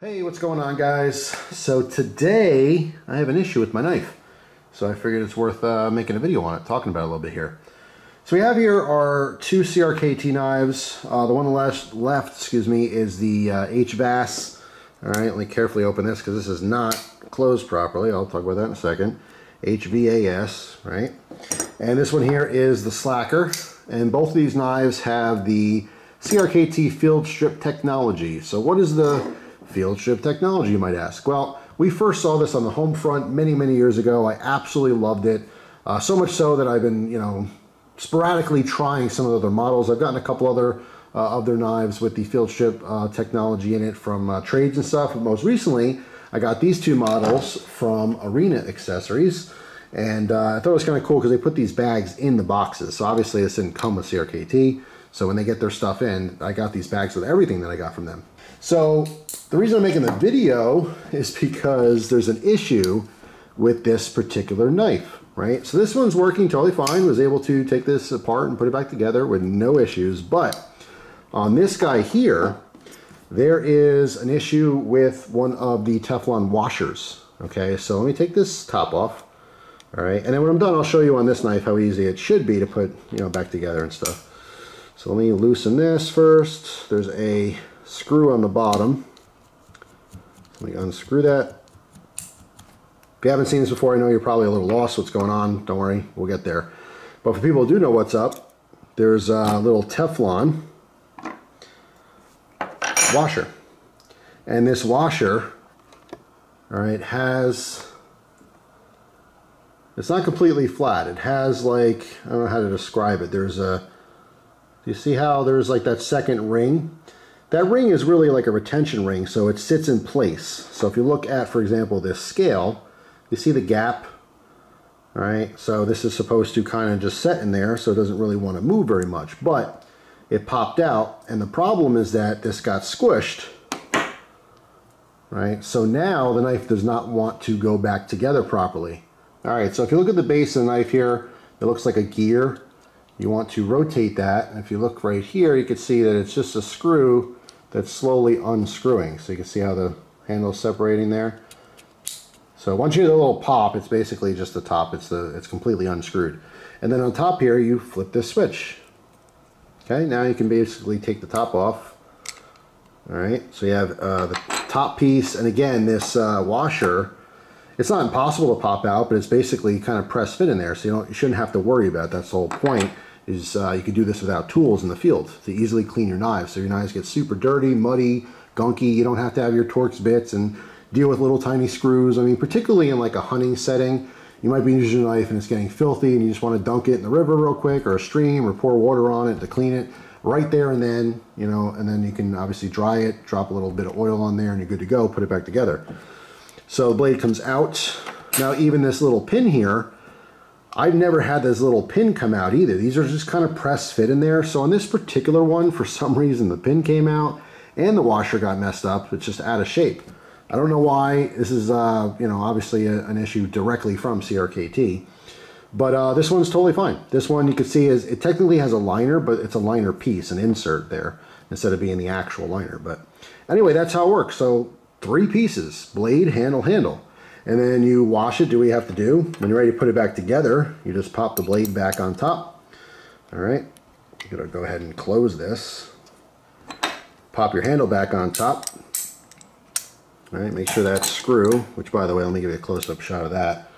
Hey, what's going on, guys? So today I have an issue with my knife, so I figured it's worth making a video on it, talking about it a little bit here. So we have here our two CRKT knives. The one on the left, excuse me, is the HVAS. All right, let me carefully open this because this is not closed properly. I'll talk about that in a second. HVAS, right? And this one here is the Slacker, and both of these knives have the CRKT field strip technology. So what is the field strip technology, you might ask? Well, we first saw this on the home front many years ago. I absolutely loved it. So much so that I've been, sporadically trying some of the other models. I've gotten a couple other of their knives with the field strip technology in it from trades and stuff. But most recently, I got these two models from Arena Accessories. And I thought it was kind of cool because they put these bags in the boxes. So obviously this didn't come with CRKT. So when they get their stuff in, I got these bags with everything that I got from them. So the reason I'm making the video is because there's an issue with this particular knife, right? So this one's working totally fine. Was able to take this apart and put it back together with no issues. But on this guy here, there is an issue with one of the Teflon washers. Okay, so let me take this top off. All right, and then when I'm done, I'll show you on this knife how easy it should be to put, back together and stuff. So let me loosen this first. There's a screw on the bottom. Let me unscrew that. If you haven't seen this before, I know you're probably a little lost what's going on. Don't worry, we'll get there. But for people who do know what's up, there's a little Teflon washer. And this washer, all right, it's not completely flat. It has like, I don't know how to describe it. There's do you see how there's like that second ring? That ring is really like a retention ring, so it sits in place. So if you look at, for example, this scale, you see the gap, all right? So this is supposed to kind of just set in there, so it doesn't really want to move very much, but it popped out, and the problem is that this got squished, right? So now the knife does not want to go back together properly. All right, so if you look at the base of the knife here, it looks like a gear. You want to rotate that, and if you look right here, you can see that it's just a screw that's slowly unscrewing. So you can see how the handle is separating there. So once you get a little pop, it's basically just the top. It's completely unscrewed. And then on top here, you flip this switch. Okay, now you can basically take the top off. All right, so you have the top piece, and again, this washer, it's not impossible to pop out, but it's basically kind of press fit in there, so you shouldn't have to worry about it. That's the whole point, is you can do this without tools in the field to easily clean your knives. So your knives get super dirty, muddy, gunky. You don't have to have your Torx bits and deal with little tiny screws. I mean, particularly in like a hunting setting, you might be using a knife and it's getting filthy and you just want to dunk it in the river real quick or a stream or pour water on it to clean it right there and then, and then you can obviously dry it, drop a little bit of oil on there and you're good to go, put it back together. So the blade comes out. Now even this little pin here, I've never had this little pin come out either. These are just kind of press fit in there. So on this particular one, for some reason, the pin came out and the washer got messed up. It's just out of shape. I don't know why. This is, obviously an issue directly from CRKT. But this one's totally fine. This one you can see it technically has a liner, but it's a liner piece, an insert there, instead of being the actual liner. But anyway, that's how it works. So 3 pieces, blade, handle. And then you wash it, do what you have to do. When you're ready to put it back together, you just pop the blade back on top. All right, you're gonna go ahead and close this. Pop your handle back on top. All right, make sure that screw, which by the way, let me give you a close-up shot of that.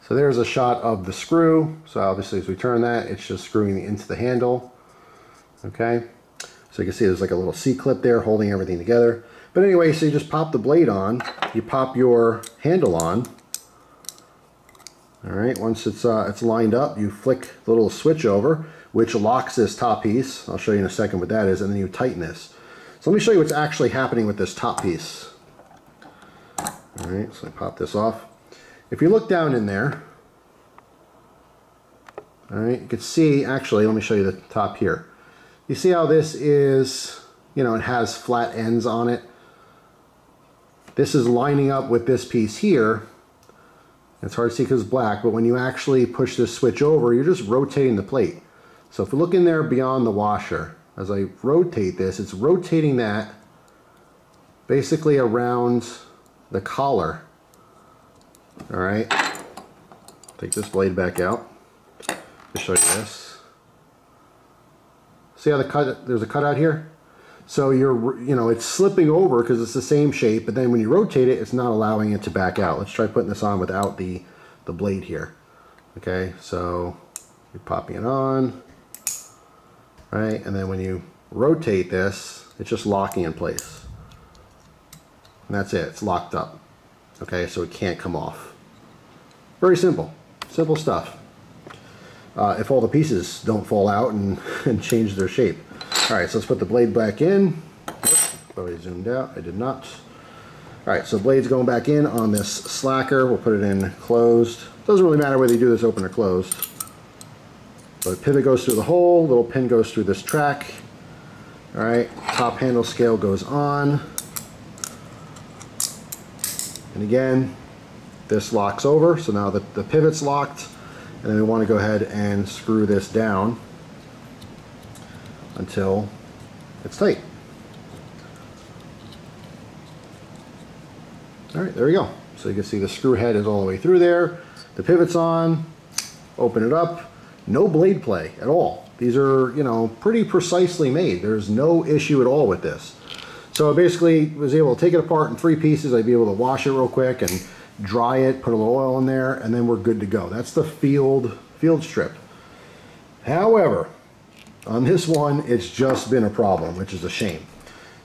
So there's a shot of the screw. So obviously as we turn that, it's just screwing into the handle. Okay, so you can see there's like a little C-clip there holding everything together. But anyway, so you just pop the blade on, you pop your handle on. All right, once it's lined up, you flick the little switch over, which locks this top piece. I'll show you in a second what that is, and then you tighten this. So let me show you what's actually happening with this top piece. All right, so I pop this off. If you look down in there, all right, you can see, actually, let me show you the top here. You see how this is, it has flat ends on it. This is lining up with this piece here. It's hard to see because it's black, but when you actually push this switch over, you're just rotating the plate. So if you look in there beyond the washer, as I rotate this, it's rotating that basically around the collar. All right, take this blade back out. Let me show you this. See how there's a cutout here? So it's slipping over because it's the same shape, but then when you rotate it, it's not allowing it to back out. Let's try putting this on without the blade here. Okay, so you're popping it on, right? And then when you rotate this, it's just locking in place. And that's it, it's locked up. Okay, so it can't come off. Very simple, simple stuff. If all the pieces don't fall out and change their shape. All right, so let's put the blade back in. Probably zoomed out, I did not. All right, so blade's going back in on this slacker. We'll put it in closed. Doesn't really matter whether you do this open or closed. But pivot goes through the hole, little pin goes through this track. All right, top handle scale goes on. And again, this locks over, so now the pivot's locked. And then we want to go ahead and screw this down until it's tight. All right, there we go. So you can see the screw head is all the way through there. The pivot's on, open it up. No blade play at all. These are, pretty precisely made. There's no issue at all with this. So I basically was able to take it apart in 3 pieces. I'd be able to wash it real quick and dry it, put a little oil in there, and then we're good to go. That's the field strip. However, on this one, it's just been a problem, which is a shame.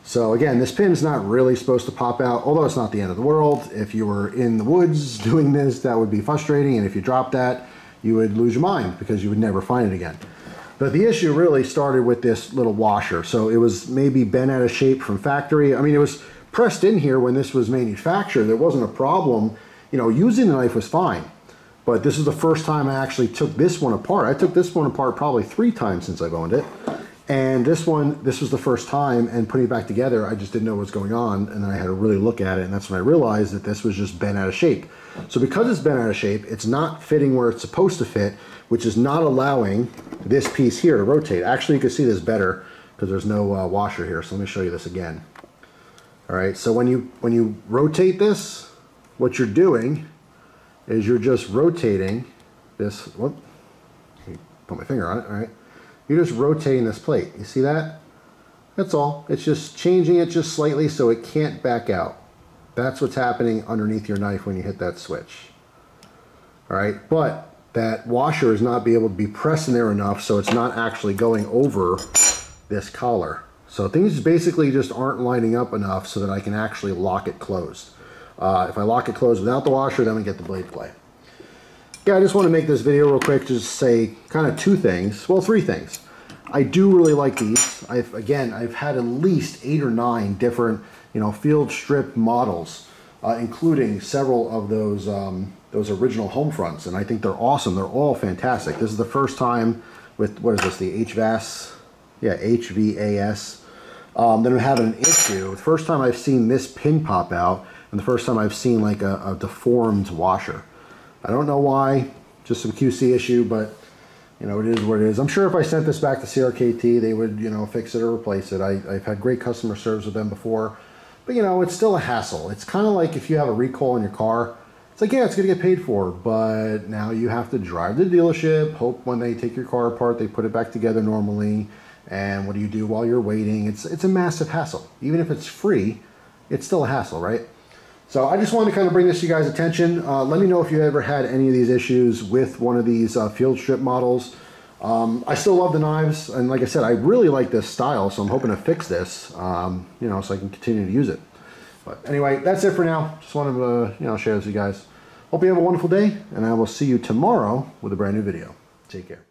So again, this pin's not really supposed to pop out, although it's not the end of the world. If you were in the woods doing this, that would be frustrating, and if you dropped that, you would lose your mind because you would never find it again. But the issue really started with this little washer. So it was maybe bent out of shape from factory. I mean, it was pressed in here when this was manufactured. There wasn't a problem. Using the knife was fine. But this is the first time I actually took this one apart. I took this one apart probably 3 times since I've owned it. And this was the first time, and putting it back together, I just didn't know what was going on, and then I had to really look at it, and that's when I realized that this was just bent out of shape. So because it's bent out of shape, it's not fitting where it's supposed to fit, which is not allowing this piece here to rotate. Actually, you can see this better because there's no washer here, so let me show you this again. All right, so when you rotate this, what you're doing is you're just rotating this. Whoop, put my finger on it, all right? You're just rotating this plate. You see that? That's all. It's just changing it just slightly so it can't back out. That's what's happening underneath your knife when you hit that switch. All right, but that washer is not be able to be pressed in there enough so it's not actually going over this collar. So things basically just aren't lining up enough so that I can actually lock it closed. If I lock it closed without the washer, then we get the blade play. Yeah, I just want to make this video real quick, just say kind of 2 things, well 3 things. I do really like these. I've had at least 8 or 9 different, field strip models, including several of those original home fronts, and I think they're awesome. They're all fantastic. This is the first time with, what is this, the HVAS? Yeah, HVAS. That I'm having an issue. The first time I've seen this pin pop out, and the first time I've seen like a deformed washer. I don't know why, just some QC issue, but it is what it is. I'm sure if I sent this back to CRKT, they would, fix it or replace it. I've had great customer service with them before, but it's still a hassle. It's kind of like if you have a recall in your car, it's like, yeah, it's gonna get paid for, but now you have to drive to the dealership, hope when they take your car apart, they put it back together normally, and what do you do while you're waiting? It's a massive hassle. Even if it's free, it's still a hassle, right? So I just wanted to kind of bring this to you guys' attention. Let me know if you ever had any of these issues with one of these field strip models. I still love the knives, and like I said, I really like this style, so I'm hoping to fix this, so I can continue to use it. But anyway, that's it for now. Just wanted to, share this with you guys. Hope you have a wonderful day, and I will see you tomorrow with a brand new video. Take care.